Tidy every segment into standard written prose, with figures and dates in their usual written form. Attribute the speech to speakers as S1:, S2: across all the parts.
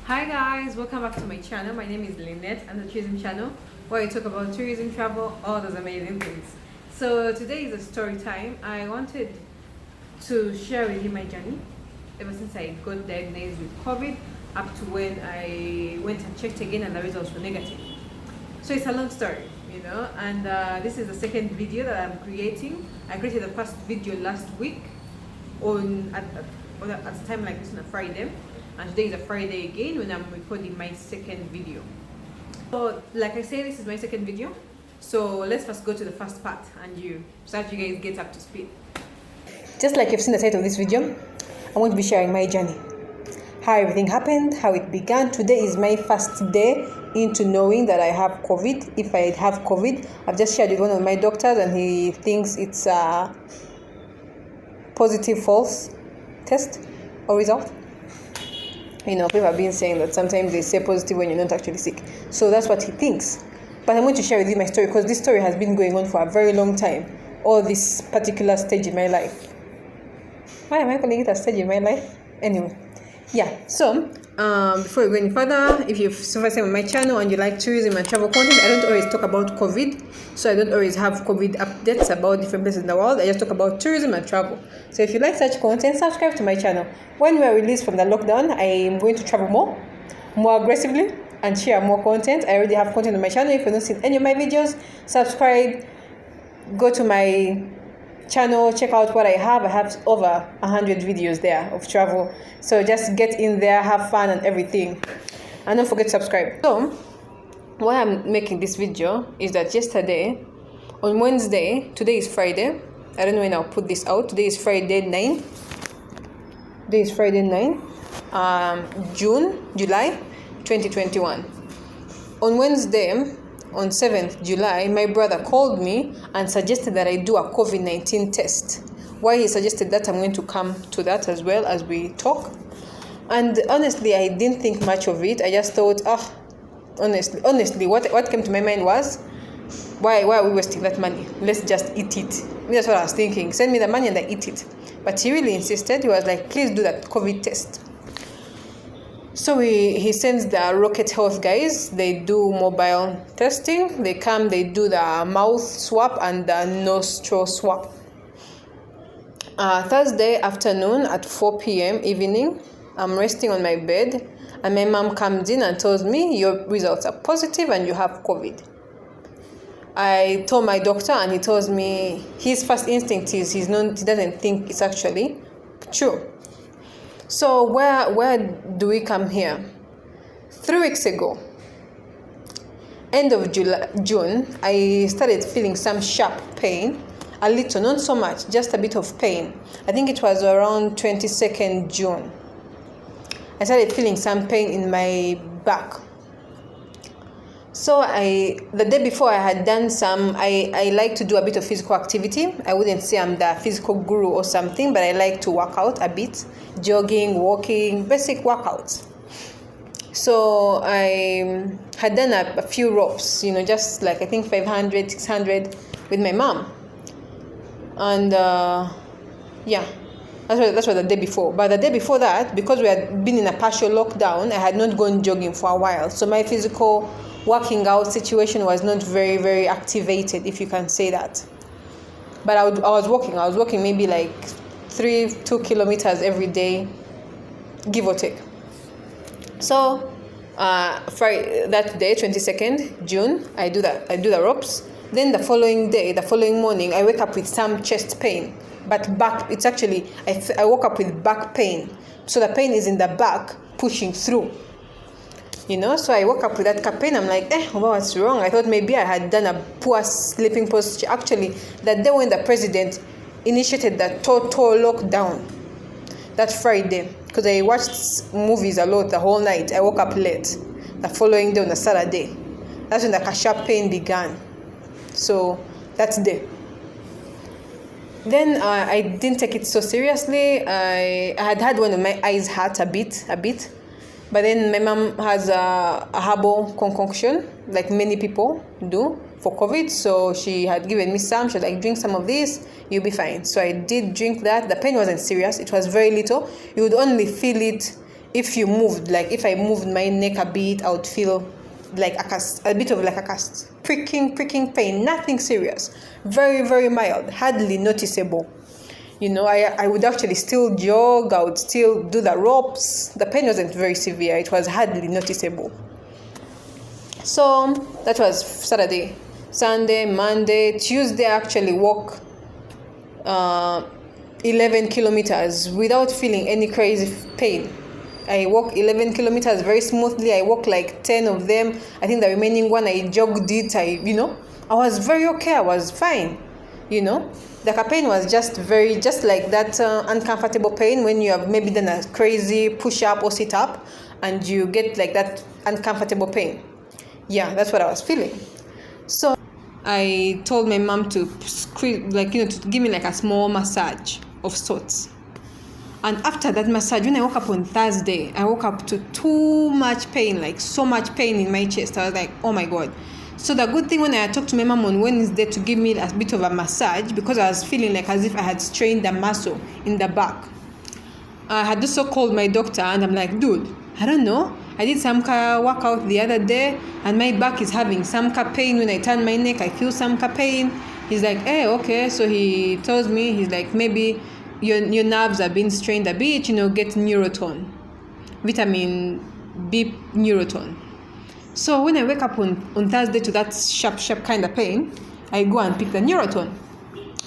S1: Hi guys, welcome back to my channel. My name is Lynett and the tourism channel where I talk about tourism, travel, all those amazing things. So today is a story time. I wanted to share with you my journey ever since I got diagnosed with COVID up to when I went and checked again and the results were negative. So it's a long story, and this is the second video that I'm creating. I created the first video last week at a time like this on a Friday. And today is a Friday again when I'm recording my second video. So like I said, this is my second video. So let's first go to the first part so that you guys get up to speed. Just like you've seen the title of this video, I'm going to be sharing my journey. How everything happened, how it began. Today is my first day into knowing that I have COVID. If I have COVID, I've just shared with one of my doctors and he thinks it's a positive false test or result. People have been saying that sometimes they say positive when you're not actually sick. So that's what he thinks. But I'm going to share with you my story because this story has been going on for a very long time. Or this particular stage in my life. Why am I calling it a stage in my life? Anyway. Yeah. So, before we go any further, if you've so far seen on my channel and you like tourism and travel content, I don't always talk about COVID. So I don't always have COVID updates about different places in the world. I just talk about tourism and travel. So if you like such content, subscribe to my channel. When we are released from the lockdown, I am going to travel more aggressively and share more content. I already have content on my channel. If you've not seen any of my videos, subscribe, go to my channel, check out what I have. I have over 100 videos there of travel. So just get in there, have fun and everything. And don't forget to subscribe. So, why I'm making this video is that yesterday, on Wednesday, today is Friday. I don't know when I'll put this out. Today is Friday 9. Today is Friday 9, July 2021. On Wednesday, on 7th July, my brother called me and suggested that I do a COVID-19 test. Why he suggested that, I'm going to come to that as well as we talk. And honestly, I didn't think much of it. I just thought, honestly, what came to my mind was, why are we wasting that money? Let's just eat it. That's what I was thinking. Send me the money and I eat it. But he really insisted. He was like, please do that COVID test. So he sends the Rocket Health guys. They do mobile testing. They come, they do the mouth swab and the nostril swab. Thursday afternoon at 4 p.m. evening, I'm resting on my bed and my mom comes in and tells me your results are positive and you have COVID. I told my doctor and he tells me his first instinct is he doesn't think it's actually true. So where do we come here? 3 weeks ago, end of June, I started feeling some sharp pain, a little, not so much, just a bit of pain. I think it was around 22nd June. I started feeling some pain in my back. So the day before I had done I like to do a bit of physical activity. I wouldn't say I'm the physical guru or something, but I like to work out a bit, jogging, walking, basic workouts. So I had done a few ropes, just like I think 500, 600 with my mom. And that's what the day before. But the day before that, because we had been in a partial lockdown, I had not gone jogging for a while. So my physical working out situation was not very, very activated, if you can say that. But I was walking maybe like 2 kilometers every day, give or take. So Friday, that day, 22nd June, I do the ropes. Then the following morning, I wake up with some chest pain. But back, it's actually, I woke up with back pain. So the pain is in the back, pushing through. So I woke up with that pain. I'm like, what's wrong? I thought maybe I had done a poor sleeping posture. Actually, that day when the president initiated the total lockdown, that Friday, because I watched movies a lot the whole night, I woke up late. The following day on a Saturday, that's when the sharp pain began. So that's day. Then I didn't take it so seriously. I had one of my eyes hurt a bit. But then my mom has a herbal concoction, like many people do, for COVID. So she had given me some. She was like, drink some of this, you'll be fine. So I did drink that. The pain wasn't serious. It was very little. You would only feel it if you moved, like if I moved my neck a bit, I would feel like a bit of like a cast, pricking pain, nothing serious, very, very mild, hardly noticeable. I would actually still jog, I would still do the ropes. The pain wasn't very severe, it was hardly noticeable. So that was Saturday. Sunday, Monday, Tuesday, I actually walk 11 kilometers without feeling any crazy pain. I walk 11 kilometers very smoothly. I walk like 10 of them. I think the remaining one I jogged it. I was very okay. I was fine. The pain was just like that uncomfortable pain when you have maybe done a crazy push-up or sit-up and you get like that uncomfortable pain. Yeah, that's what I was feeling. So I told my mom to to give me like a small massage of sorts. And after that massage, when I woke up on Thursday, I woke up to too much pain, like so much pain in my chest. I was like, oh my God. So the good thing when I talked to my mom on Wednesday to give me a bit of a massage, because I was feeling like as if I had strained the muscle in the back. I had also called my doctor and I'm like, dude, I don't know. I did some workout the other day and my back is having some pain. When I turn my neck, I feel some pain. He's like, hey, okay. So he tells me, he's like, maybe your nerves are being strained a bit, get Neuroton, vitamin B Neuroton. So when I wake up on Thursday to that sharp kind of pain, I go and pick the Neuroton.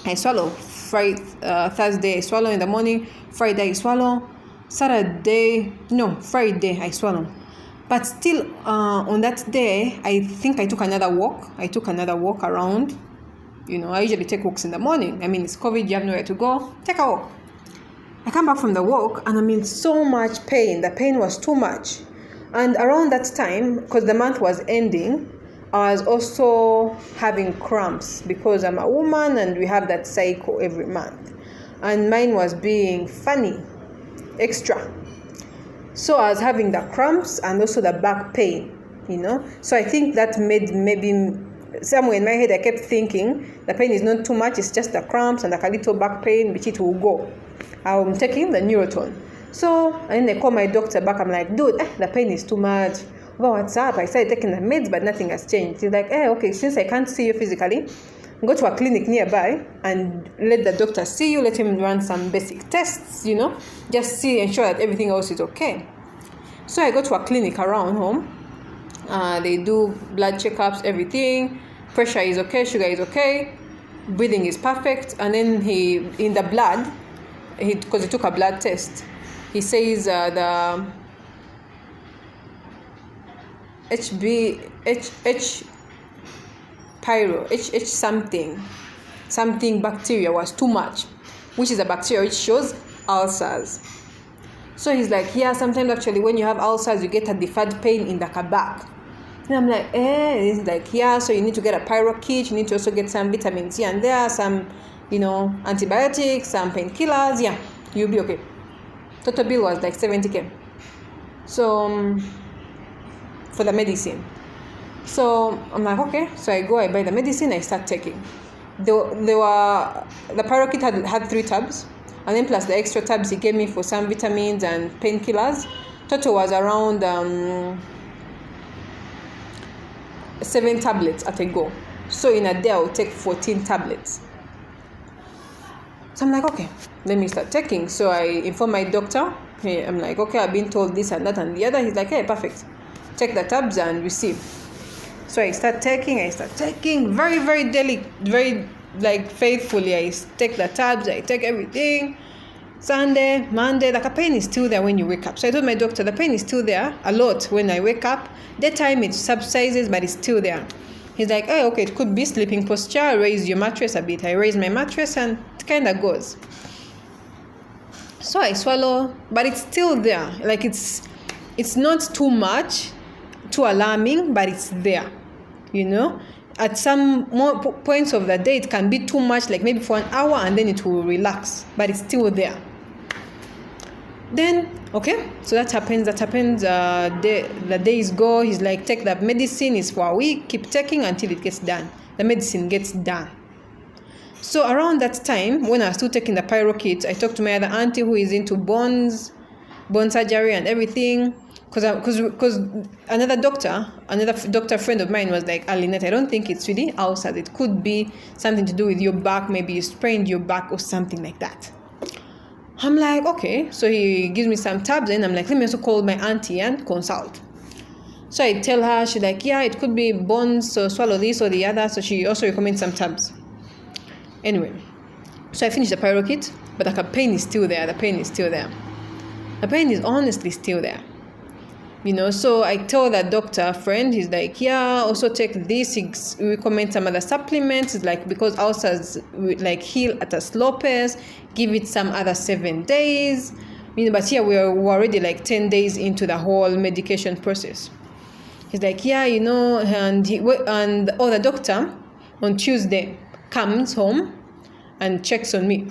S1: I swallow. Thursday I swallow in the morning, Friday I swallow, Friday I swallow. But still on that day, I think I took another walk. Around. I usually take walks in the morning. I mean, it's COVID, you have nowhere to go. Take a walk. I come back from the walk and I'm in so much pain. The pain was too much. And around that time, because the month was ending, I was also having cramps because I'm a woman and we have that cycle every month. And mine was being funny, extra. So I was having the cramps and also the back pain, So I think that made maybe somewhere in my head, I kept thinking the pain is not too much, it's just the cramps and like a little back pain, which it will go. I'm taking the Neuroton. So, and then I call my doctor back, I'm like, dude, the pain is too much. Well, what's up? I started taking the meds, but nothing has changed. He's like, okay, since I can't see you physically, go to a clinic nearby and let the doctor see you, let him run some basic tests, just see, ensure that everything else is okay. So I go to a clinic around home. They do blood checkups, everything. Pressure is okay, sugar is okay, breathing is perfect. And then in the blood, because he took a blood test, he says the something bacteria was too much, which is a bacteria which shows ulcers. So he's like, yeah, sometimes actually when you have ulcers, you get a deferred pain in the back. And I'm like, He's like, yeah, so you need to get a pyro kit, you need to also get some vitamin C and there, some, antibiotics, some painkillers, yeah, you'll be okay. Total bill was like 70,000. So, for the medicine. So, I'm like, okay. So I go, I buy the medicine, I start taking. The pyro kit had 3 tabs, and then plus the extra tabs he gave me for some vitamins and painkillers. Total was around 7 tablets at a go. So in a day I would take 14 tablets. So I'm like, okay, let me start taking. So I inform my doctor. Hey, I'm like, okay, I've been told this and that and the other. He's like, hey, perfect. Take the tabs and receive. So I start taking very, very daily, very faithfully. I take the tabs, I take everything. Sunday, Monday, the pain is still there when you wake up. So I told my doctor, the pain is still there a lot when I wake up. Daytime it subsides, but it's still there. He's like, oh, okay, it could be sleeping posture. Raise your mattress a bit. I raise my mattress and it kind of goes. So I swallow, but it's still there. Like it's not too much, too alarming, but it's there. At some more points of the day, it can be too much, like maybe for an hour, and then it will relax, but it's still there. Then, okay, so that happens. The days go. He's like, take that medicine. It's for a week. Keep taking until it gets done. The medicine gets done. So around that time, when I was still taking the pyro kit, I talked to my other auntie who is into bones, bone surgery and everything. Because another doctor friend of mine was like, Lynett, I don't think it's really ulcers. It could be something to do with your back. Maybe you sprained your back or something like that. I'm like, okay. So he gives me some tabs, and I'm like, let me also call my auntie and consult. So I tell her, she's like, yeah, it could be bones, so swallow this or the other. So she also recommends some tabs. Anyway, so I finished the pyro kit, but the pain is still there. The pain is honestly still there. So I tell that doctor friend, he's like, yeah, also take this. He recommends some other supplements, like, because ulcers like heal at a slow pace, give it some other 7 days. But here we're already like 10 days into the whole medication process. He's like, yeah, and the doctor on Tuesday comes home and checks on me.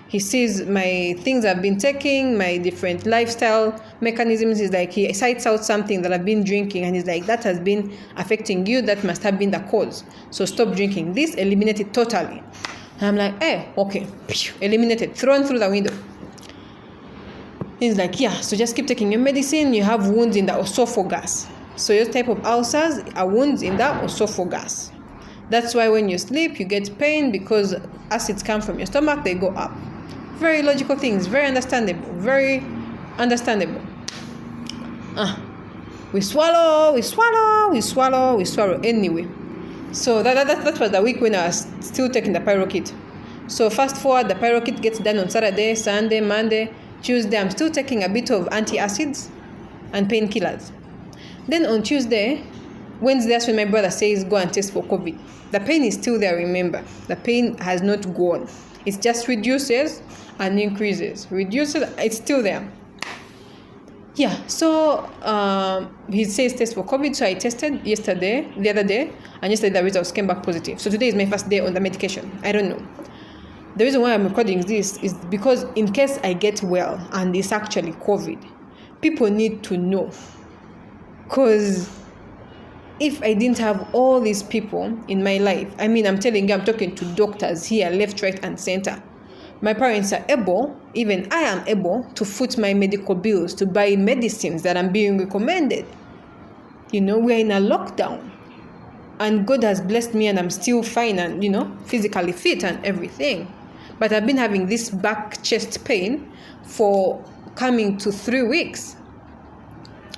S1: He sees my things I've been taking, my different lifestyle mechanisms. He's like, he cites out something that I've been drinking, and he's like, that has been affecting you. That must have been the cause. So stop drinking this, eliminate it totally. And I'm like, okay, eliminated, thrown through the window. He's like, yeah, so just keep taking your medicine. You have wounds in the esophagus. So your type of ulcers are wounds in the esophagus. That's why when you sleep, you get pain, because acids come from your stomach, they go up. Very logical things, very understandable. We swallow. Anyway, so that was the week when I was still taking the pyro kit. So fast forward, the pyro kit gets done on Saturday, Sunday, Monday, Tuesday. I'm still taking a bit of antacids and painkillers. Then on Tuesday, Wednesday, that's when my brother says, go and test for COVID. The pain is still there, remember. The pain has not gone. It just reduces and increases. It's still there. Yeah, so he says test for COVID. So I tested the other day, and yesterday the results came back positive. So today is my first day on the medication. I don't know. The reason why I'm recording this is because in case I get well and it's actually COVID, people need to know. Because if I didn't have all these people in my life, I'm telling you, I'm talking to doctors here, left, right, and center. My parents are able, even I am able, to foot my medical bills, to buy medicines that I'm being recommended. We're in a lockdown. And God has blessed me, and I'm still fine and, physically fit and everything. But I've been having this back chest pain for coming to 3 weeks.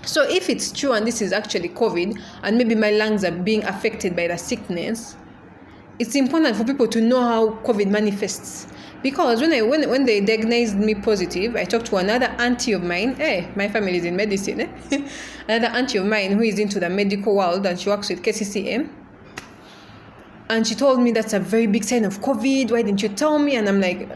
S1: So if it's true and this is actually COVID, and maybe my lungs are being affected by the sickness, it's important for people to know how COVID manifests. Because when they diagnosed me positive, I talked to another auntie of mine. My family is in medicine. Another auntie of mine who is into the medical world, and she works with KCCM. And she told me that's a very big sign of COVID. Why didn't you tell me? And I'm like,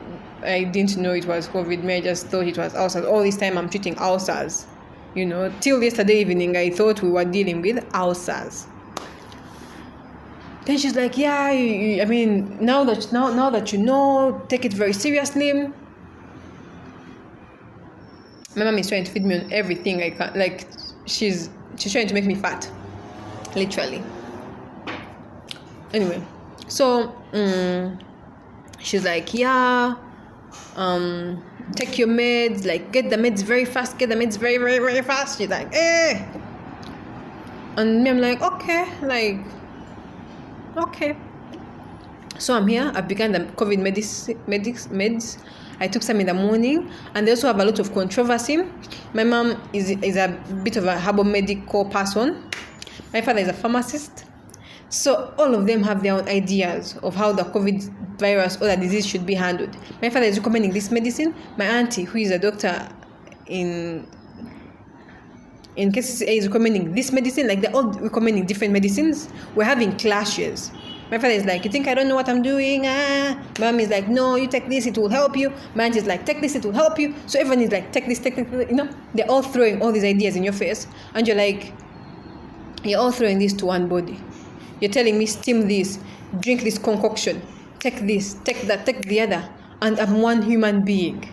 S1: I didn't know it was COVID. I just thought it was ulcers. All this time I'm treating ulcers. Till yesterday evening, I thought we were dealing with ulcers. Then she's like, yeah, now that you know, take it very seriously. My mom is trying to feed me on everything I can. Like, she's trying to make me fat, literally. Anyway, so she's like, yeah, take your meds, like get the meds very fast, get the meds very, very, very fast. She's like, and me, I'm like, okay. So I'm here. I've begun the COVID meds. I took some in the morning, and they also have a lot of controversy. My mom is a bit of a herbal medical person. My father is a pharmacist. So all of them have their own ideas of how the COVID virus or the disease should be handled. My father is recommending this medicine. My auntie, who is a doctor in KCCA, is recommending this medicine. Like, they're all recommending different medicines. We're having clashes. My father is like, you think I don't know what I'm doing? Mom is like, no, you take this, it will help you. My auntie is like, take this, it will help you. So everyone is like, take this. They're all throwing all these ideas in your face. And you're like, you're all throwing this to one body. You're telling me, steam this, drink this concoction, take this, take that, take the other. And I'm one human being.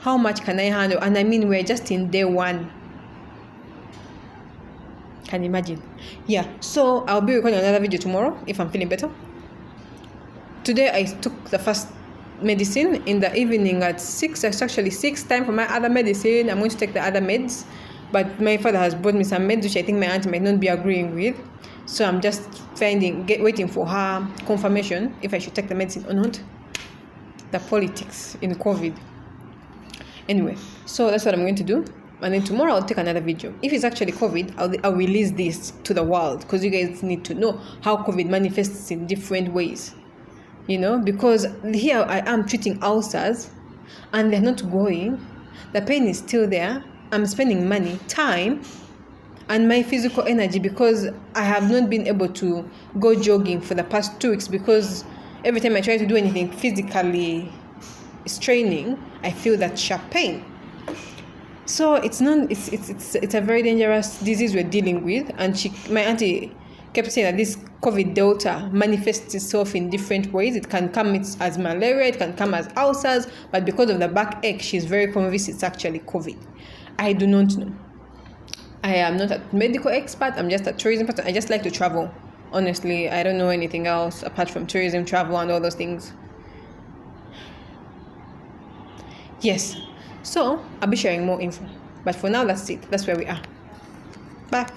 S1: How much can I handle? And we're just in day one. Can you imagine? Yeah, so I'll be recording another video tomorrow if I'm feeling better. Today I took the first medicine in the evening at 6. It's actually 6 time for my other medicine. I'm going to take the other meds. But my father has brought me some meds which I think my auntie might not be agreeing with. So I'm just waiting for her confirmation if I should take the medicine or not. The politics in COVID. Anyway, so that's what I'm going to do. And then tomorrow I'll take another video. If it's actually COVID, I'll release this to the world, because you guys need to know how COVID manifests in different ways. Because here I am treating ulcers and they're not going. The pain is still there. I'm spending money, time, and my physical energy, because I have not been able to go jogging for the past 2 weeks, because every time I try to do anything physically straining, I feel that sharp pain. So it's a very dangerous disease we're dealing with, and my auntie kept saying that this COVID Delta manifests itself in different ways. It can come as malaria, it can come as ulcers, but because of the backache, she's very convinced it's actually COVID. I do not know. I am not a medical expert. I'm just a tourism person. I just like to travel. Honestly, I don't know anything else apart from tourism, travel, and all those things. Yes. So, I'll be sharing more info. But for now, that's it. That's where we are. Bye.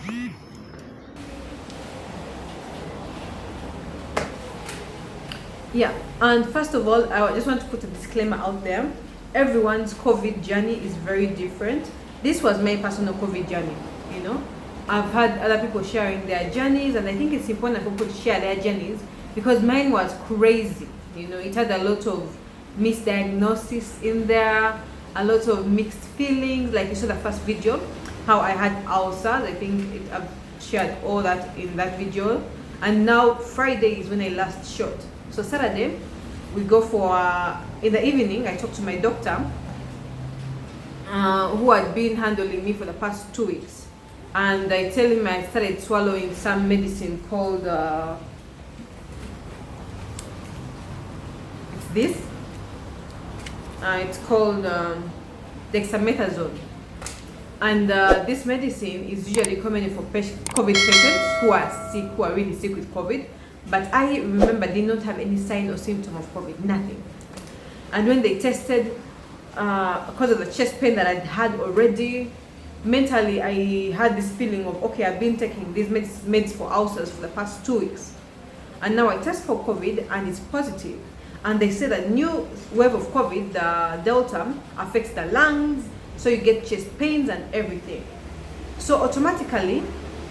S1: Yeah, and first of all, I just want to put a disclaimer out there. Everyone's COVID journey is very different. This was my personal COVID journey, I've had other people sharing their journeys, and I think it's important for people to share their journeys, because mine was crazy. It had a lot of misdiagnosis in there, a lot of mixed feelings. Like you saw the first video, how I had ulcers. I think I've shared all that in that video. And now Friday is when I last shot. So Saturday, we go for, in the evening, I talked to my doctor, who had been handling me for the past 2 weeks. And I tell him I started swallowing some medicine called, it's this. It's called dexamethasone. And this medicine is usually recommended for COVID patients who are sick, who are really sick with COVID. But I remember did not have any sign or symptom of COVID, nothing. And when they tested, because of the chest pain that I'd had already, mentally I had this feeling of, okay, I've been taking these meds for ulcers for the past 2 weeks. And now I test for COVID and it's positive. And they say that new wave of COVID, the Delta, affects the lungs, so you get chest pains and everything. So automatically,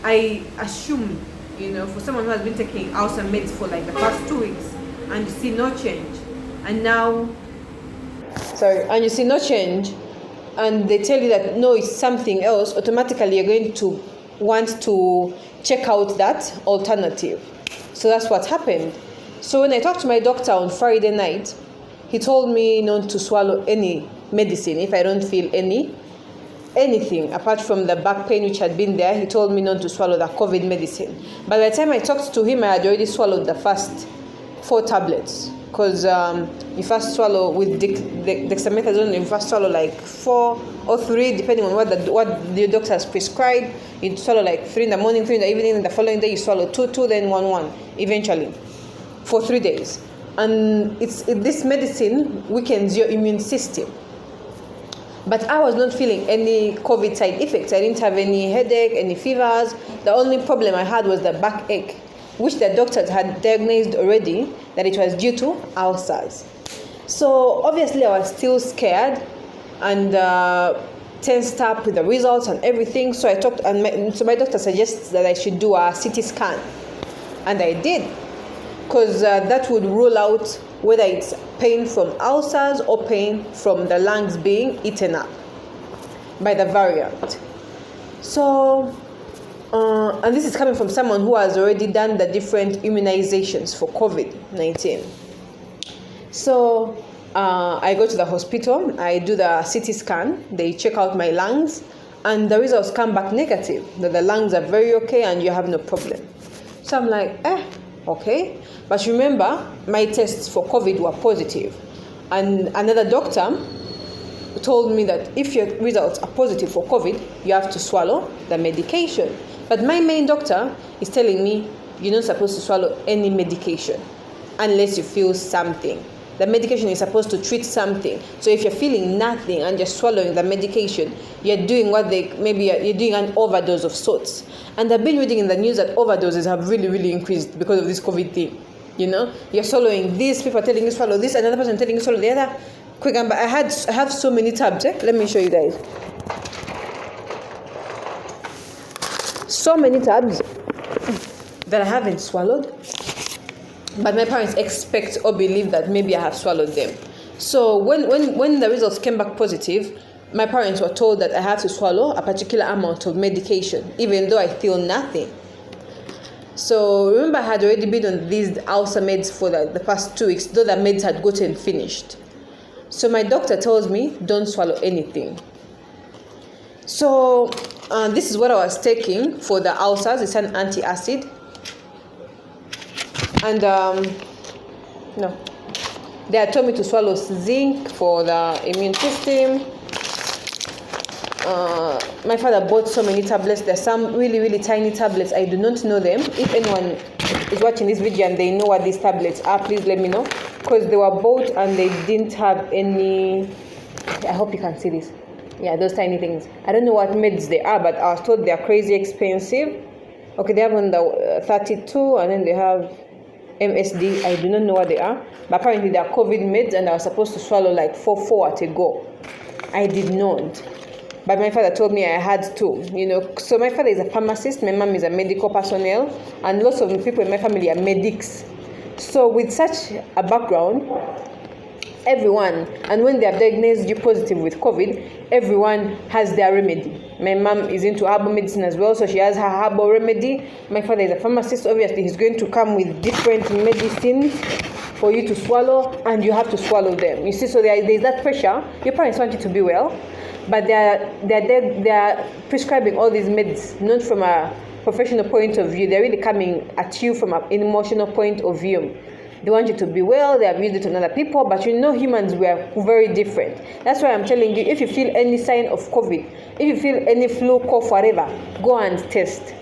S1: I assumed, for someone who has been taking ulcer meds for like the past 2 weeks, and you see no change, and you see no change, and they tell you that no, it's something else, automatically you're going to want to check out that alternative. So that's what happened. So when I talked to my doctor on Friday night, he told me not to swallow any medicine if I don't feel anything apart from the back pain which had been there. He told me not to swallow the COVID medicine. By the time I talked to him, I had already swallowed the first 4 tablets, because you first swallow with dexamethasone, you first swallow like 4 or 3 depending on what the doctor has prescribed. You swallow like 3 in the morning, 3 in the evening, and the following day you swallow 2, then 1 eventually for 3 days. And this medicine weakens your immune system. But I was not feeling any COVID side effects. I didn't have any headache, any fevers. The only problem I had was the backache, which the doctors had diagnosed already that it was due to ulcers. So obviously I was still scared and tensed up with the results and everything. So I talked, and my doctor suggests that I should do a CT scan, and I did, because that would rule out whether it's pain from ulcers or pain from the lungs being eaten up by the variant. So, and this is coming from someone who has already done the different immunizations for COVID-19. So, I go to the hospital, I do the CT scan, they check out my lungs, and the results come back negative, that the lungs are very okay and you have no problem. So I'm like, okay. But remember, my tests for COVID were positive. And another doctor told me that if your results are positive for COVID, you have to swallow the medication. But my main doctor is telling me you're not supposed to swallow any medication unless you feel something. The medication is supposed to treat something. So if you're feeling nothing and you're swallowing the medication, you're doing you're doing an overdose of sorts. And I've been reading in the news that overdoses have really, really increased because of this COVID thing. You're swallowing this, people are telling you swallow this, another person telling you swallow the other. Quick, I have so many tabs. Let me show you guys. So many tabs that I haven't swallowed, but my parents expect or believe that maybe I have swallowed them. So when the results came back positive, my parents were told that I have to swallow a particular amount of medication, even though I feel nothing. So remember, I had already been on these ulcer meds for the past 2 weeks, though the meds had gotten finished. So my doctor tells me, don't swallow anything. So this is what I was taking for the ulcers. It's an antacid. And no, they had told me to swallow zinc for the immune system. My father bought so many tablets. There's some really, really tiny tablets. I do not know them. If anyone is watching this video and they know what these tablets are, please let me know, because they were bought and they didn't have any. I hope you can see this. Yeah, those tiny things. I don't know what meds they are, but I was told they are crazy expensive. Okay, they have on the 32, and then they have MSD. I do not know what they are, but apparently they are COVID meds, and I was supposed to swallow like four at a go. I did not. But my father told me I had to, So my father is a pharmacist, my mom is a medical personnel, and lots of the people in my family are medics. So with such a background, everyone, and when they have diagnosed you positive with COVID, everyone has their remedy. My mom is into herbal medicine as well, so she has her herbal remedy. My father is a pharmacist. Obviously, he's going to come with different medicines for you to swallow, and you have to swallow them. You see, so there's that pressure. Your parents want you to be well, but they're prescribing all these meds not from a professional point of view. They're really coming at you from an emotional point of view. They want you to be well. They have used it on other people, but humans were very different. That's why I'm telling you, if you feel any sign of COVID, if you feel any flu, cough, whatever, go and test.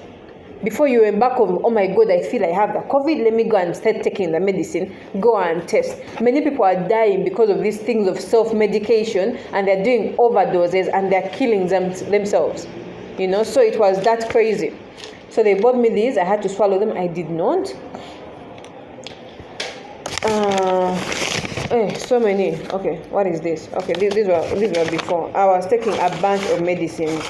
S1: Before you embark on, oh my God, I feel I have the COVID, let me go and start taking the medicine, go and test. Many people are dying because of these things of self-medication, and they're doing overdoses, and they're killing themselves. So it was that crazy. So they bought me these. I had to swallow them. I did not. So many. Okay, what is this? Okay, these were before. I was taking a bunch of medicines.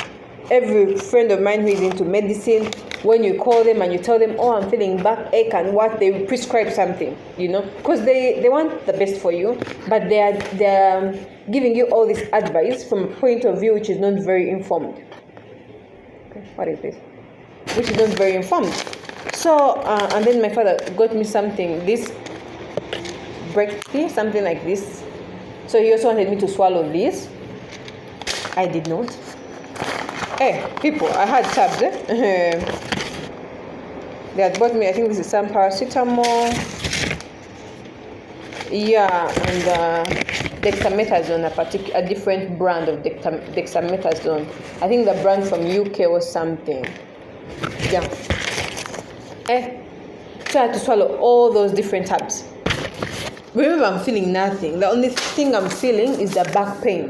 S1: Every friend of mine who is into medicine, when you call them and you tell them, oh, I'm feeling backache and what, they prescribe something, because they want the best for you, but they're giving you all this advice from a point of view which is not very informed. Okay, what is this? Which is not very informed. So, and then my father got me something, this break tea, something like this. So he also wanted me to swallow this. I did not. Hey, people, I had tabs. They had bought me, I think this is some paracetamol. Yeah, and dexamethasone, a different brand of dexamethasone. I think the brand from UK or something. Yeah. So I had to swallow all those different tabs. Remember, I'm feeling nothing. The only thing I'm feeling is the back pain,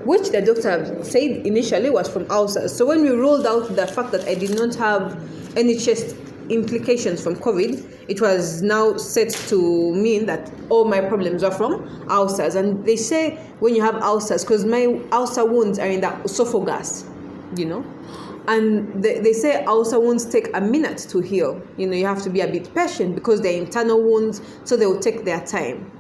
S1: which the doctor said initially was from ulcers. So when we rolled out the fact that I did not have any chest implications from COVID, it was now set to mean that all my problems are from ulcers. And they say when you have ulcers, because my ulcer wounds are in the esophagus, and they say ulcer wounds take a minute to heal. You have to be a bit patient because they're internal wounds, so they will take their time.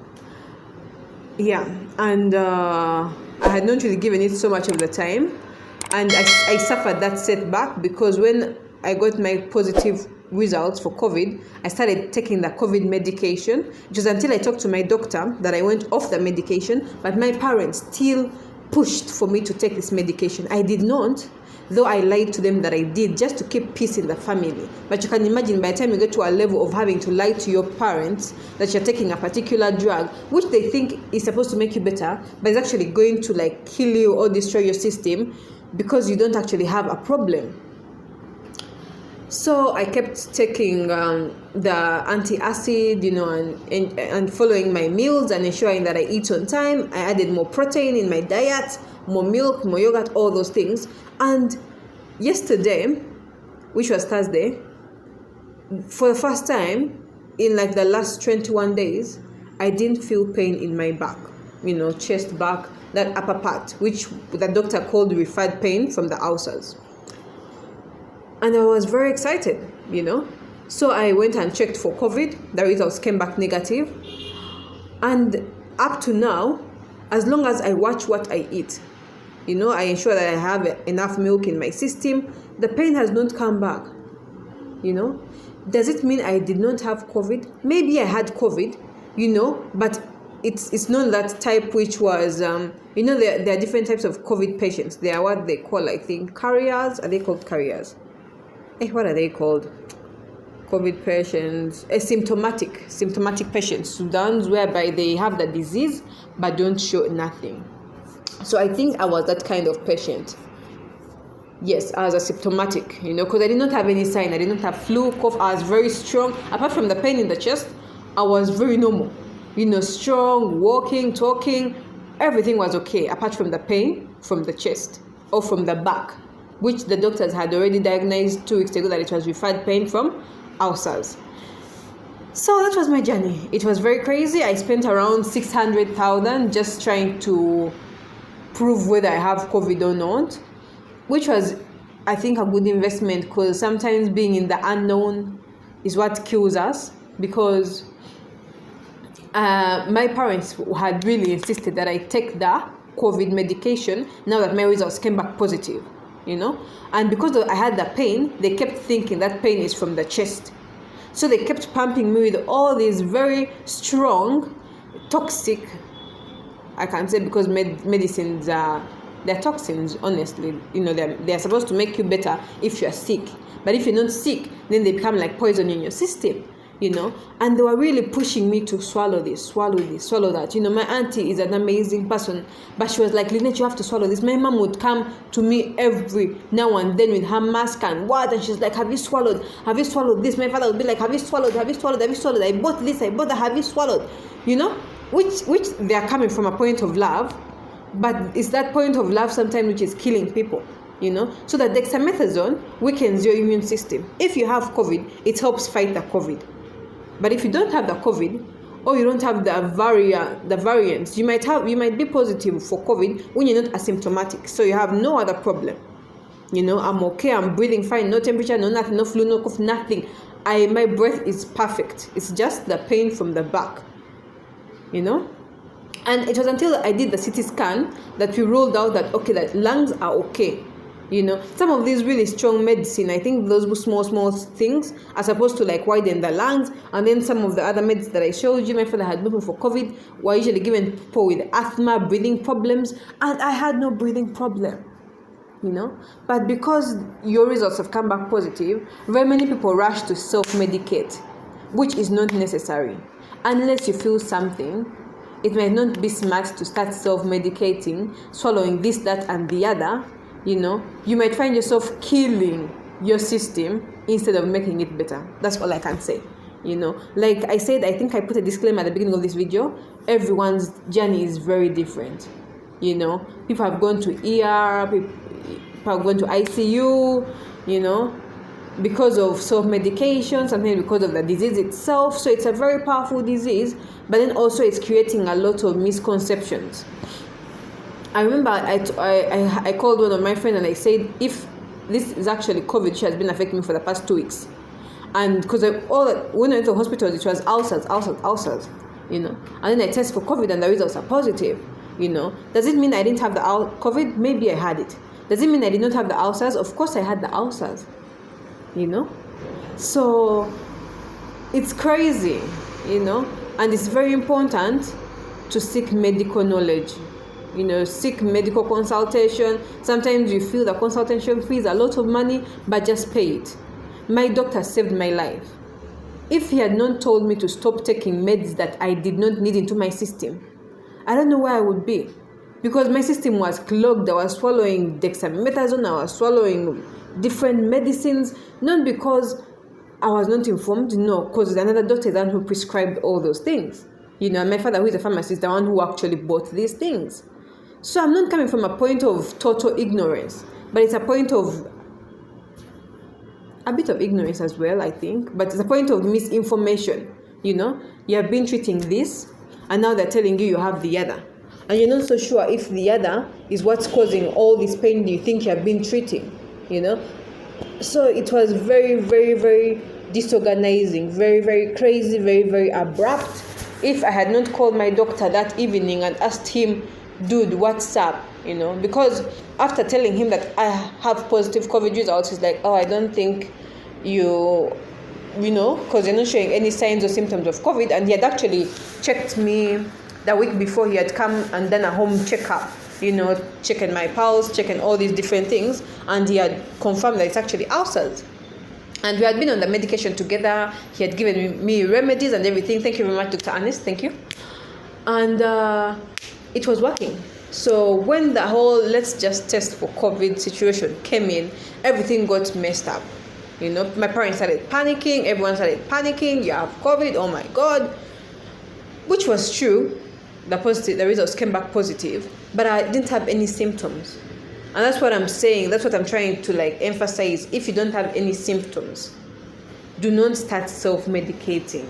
S1: Yeah, and I had not really given it so much of the time, and I suffered that setback because when I got my positive results for COVID, I started taking the COVID medication. It was until I talked to my doctor that I went off the medication, but my parents still pushed for me to take this medication. I did not, though I lied to them that I did, just to keep peace in the family. But you can imagine, by the time you get to a level of having to lie to your parents that you're taking a particular drug, which they think is supposed to make you better, but it's actually going to kill you or destroy your system because you don't actually have a problem. So I kept taking the antacid, and following my meals and ensuring that I eat on time. I added more protein in my diet, more milk, more yogurt, all those things. And yesterday, which was Thursday, for the first time in like the last 21 days, I didn't feel pain in my back, chest, back, that upper part, which the doctor called referred pain from the ulcers. And I was very excited, So I went and checked for COVID. The results came back negative. And up to now, as long as I watch what I eat, I ensure that I have enough milk in my system, the pain has not come back, Does it mean I did not have COVID? Maybe I had COVID, but it's not that type which was, there are different types of COVID patients. They are what they call, I think, carriers. Are they called carriers? What are they called? COVID patients, symptomatic patients, Sudans, whereby they have the disease but don't show nothing. So I think I was that kind of patient. Yes, I was asymptomatic, because I did not have any sign. I did not have flu, cough. I was very strong. Apart from the pain in the chest, I was very normal. Strong, walking, talking, everything was okay, apart from the pain from the chest or from the back, which the doctors had already diagnosed 2 weeks ago that it was referred pain from ulcers. So that was my journey. It was very crazy. I spent around 600,000 just trying to prove whether I have COVID or not, which was, I think, a good investment, because sometimes being in the unknown is what kills us. Because my parents had really insisted that I take the COVID medication now that my results came back positive. And because I had the pain, they kept thinking that pain is from the chest. So they kept pumping me with all these very strong, toxic, I can't say, because medicines they're toxins, honestly. They're supposed to make you better if you're sick. But if you're not sick, then they become like poison in your system. And they were really pushing me to swallow this, swallow that. My auntie is an amazing person, but she was like, Lynett, you have to swallow this. My mom would come to me every now and then with her mask and what, and she's like, have you swallowed this? My father would be like, have you swallowed? I bought this, I bought that, have you swallowed? Which they are coming from a point of love, but it's that point of love sometimes which is killing people. So that dexamethasone weakens your immune system. If you have COVID, it helps fight the COVID. But if you don't have the COVID, or you don't have the variants, you might be positive for COVID when you're not asymptomatic. So you have no other problem. I'm okay, I'm breathing fine, no temperature, no nothing, no flu, no cough, nothing. My breath is perfect. It's just the pain from the back. And it was until I did the CT scan that we ruled out that, okay, that lungs are okay. Some of these really strong medicine, I think those small things are supposed to like widen the lungs. And then some of the other meds that I showed you, my father had people for COVID, were usually given people with asthma, breathing problems, and I had no breathing problem. But because your results have come back positive, very many people rush to self-medicate, which is not necessary. Unless you feel something, it might not be smart to start self-medicating, swallowing this, that, and the other. You might find yourself killing your system instead of making it better. That's all I can say. Like I said, I think I put a disclaimer at the beginning of this video. Everyone's journey is very different. People have gone to ER, people have gone to ICU, because of self-medication, sometimes because of the disease itself. So it's a very powerful disease, but then also it's creating a lot of misconceptions. I remember I called one of my friends and I said, if this is actually COVID, which has been affecting me for the past 2 weeks. And because when I went to the hospital, it was ulcers, And then I tested for COVID and the results are positive, Does it mean I didn't have the COVID? Maybe I had it. Does it mean I did not have the ulcers? Of course I had the ulcers, So it's crazy, And it's very important to seek medical knowledge. Seek medical consultation. Sometimes you feel the consultation fee is a lot of money, but just pay it. My doctor saved my life. If he had not told me to stop taking meds that I did not need into my system, I don't know where I would be. because my system was clogged. I was swallowing dexamethasone, I was swallowing different medicines, not because I was not informed, no, because another doctor is the one who prescribed all those things. And my father, who is a pharmacist, the one who actually bought these things. So I'm not coming from a point of total ignorance, but it's a point of a bit of ignorance as well, I think, but it's a point of misinformation. You have been treating this, and now they're telling you have the other, and you're not so sure if the other is what's causing all this pain you think you have been treating. So it was very, very, very disorganizing, very, very crazy, very, very abrupt. If I had not called my doctor that evening and asked him, dude, what's up? Because after telling him that I have positive COVID results, he's like, oh, I don't think because you're not showing any signs or symptoms of COVID. And he had actually checked me the week before. He had come and done a home checkup, checking my pulse, checking all these different things. And he had confirmed that it's actually ulcers. And we had been on the medication together. He had given me remedies and everything. Thank you very much, Dr. Ernest. Thank you. And it was working. So when the whole let's just test for COVID situation came in, everything got messed up. My parents started panicking. Everyone started panicking. You have COVID. Oh my God. Which was true. The results came back positive. But I didn't have any symptoms. And that's what I'm saying. That's what I'm trying to emphasize. If you don't have any symptoms, do not start self-medicating.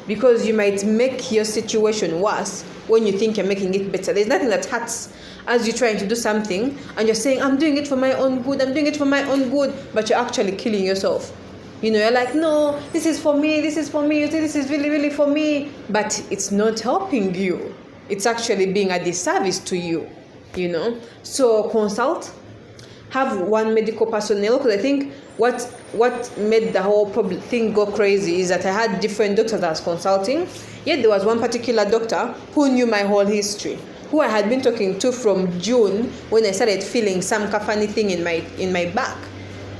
S1: Because you might make your situation worse when you think you're making it better. There's nothing that hurts as you're trying to do something and you're saying, I'm doing it for my own good, but you're actually killing yourself. You're like, no, this is for me, you think this is really, really for me, but it's not helping you. It's actually being a disservice to you, So consult, have one medical personnel, because I think what made the whole thing go crazy is that I had different doctors that I was consulting, yet there was one particular doctor who knew my whole history, who I had been talking to from June when I started feeling some funny thing in my back,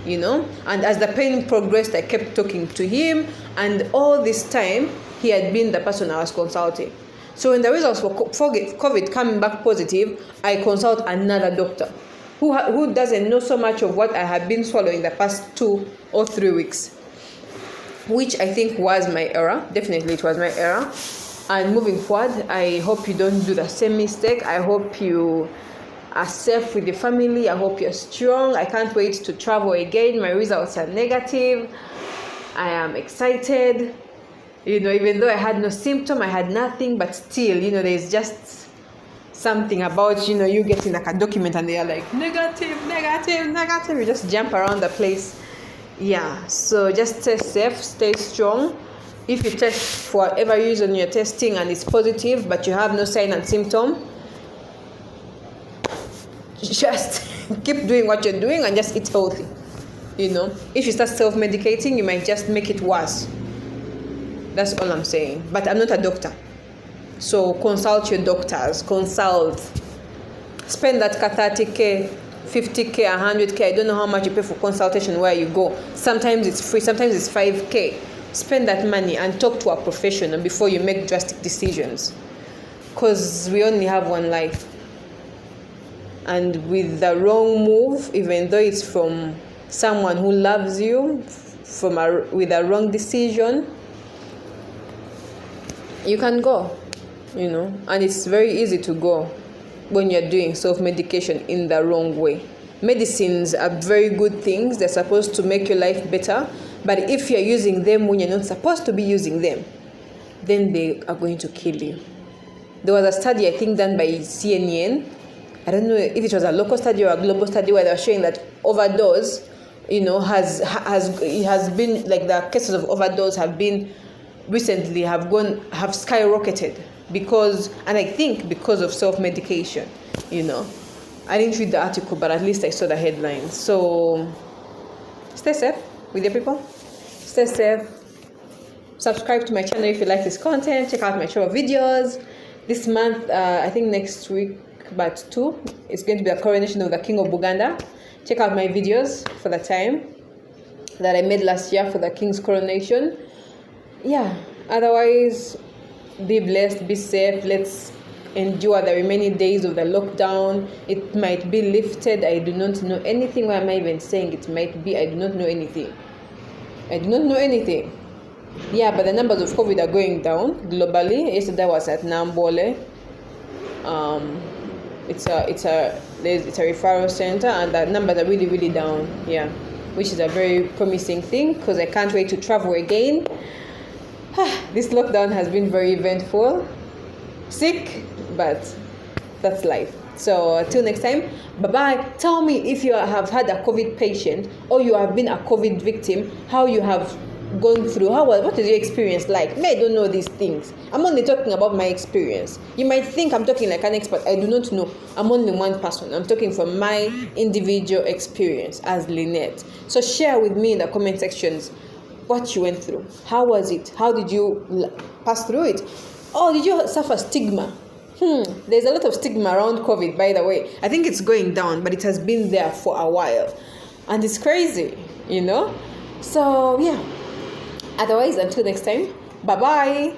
S1: and as the pain progressed, I kept talking to him, and all this time he had been the person I was consulting. So when the results for COVID coming back positive, I consult another doctor who doesn't know so much of what I have been swallowing the past 2 or 3 weeks, which I think was my error. Definitely it was my error. And moving forward, I hope you don't do the same mistake. I hope you are safe with your family. I hope you're strong. I can't wait to travel again. My results are negative. I am excited. Even though I had no symptom, I had nothing, but still, there's just something about, you getting a document and they are like, negative. You just jump around the place. Yeah, so just stay safe, stay strong. If you test for whatever reason you're testing and it's positive, but you have no sign and symptom, just keep doing what you're doing and just eat healthy. If you start self-medicating, you might just make it worse. That's all I'm saying. But I'm not a doctor. So consult your doctors. Spend that 30K, 50K, 100K. I don't know how much you pay for consultation where you go. Sometimes it's free. Sometimes it's 5K. Spend that money and talk to a professional before you make drastic decisions. Because we only have one life. And with the wrong move, even though it's from someone who loves you, with a wrong decision, you can go, and it's very easy to go when you're doing self-medication in the wrong way. Medicines are very good things. They're supposed to make your life better, but if you're using them when you're not supposed to be using them, then they are going to kill you. There was a study, I think, done by CNN. I don't know if it was a local study or a global study, where they were showing that overdose, has been, the cases of overdose have been recently have skyrocketed because of self-medication. I didn't read the article, but at least I saw the headline. So stay safe with your people. Stay safe. Subscribe to my channel if you like this content. Check out my travel videos. This month, I think next week, but 2, it's going to be the coronation of the King of Uganda. Check out my videos for the time that I made last year for the King's coronation. Yeah, otherwise, be blessed, be safe. Let's endure the remaining days of the lockdown. It might be lifted. I do not know anything. Why am I even saying it might be? I do not know anything. Yeah, but the numbers of COVID are going down globally. Yesterday I was at Nambole. It's a referral center, and the numbers are really, really down. Yeah, which is a very promising thing, because I can't wait to travel again. This lockdown has been very eventful. Sick, but that's life. So till next time, bye-bye. Tell me if you have had a COVID patient or you have been a COVID victim, how you have gone through. What is your experience like? Me, I don't know these things. I'm only talking about my experience. You might think I'm talking like an expert. I do not know. I'm only one person. I'm talking from my individual experience as Lynett. So share with me in the comment sections what you went through. How was it? How did you pass through it? Oh, did you suffer stigma? There's a lot of stigma around COVID, by the way. I think it's going down, but it has been there for a while. And it's crazy, So, yeah. Otherwise, until next time, bye-bye.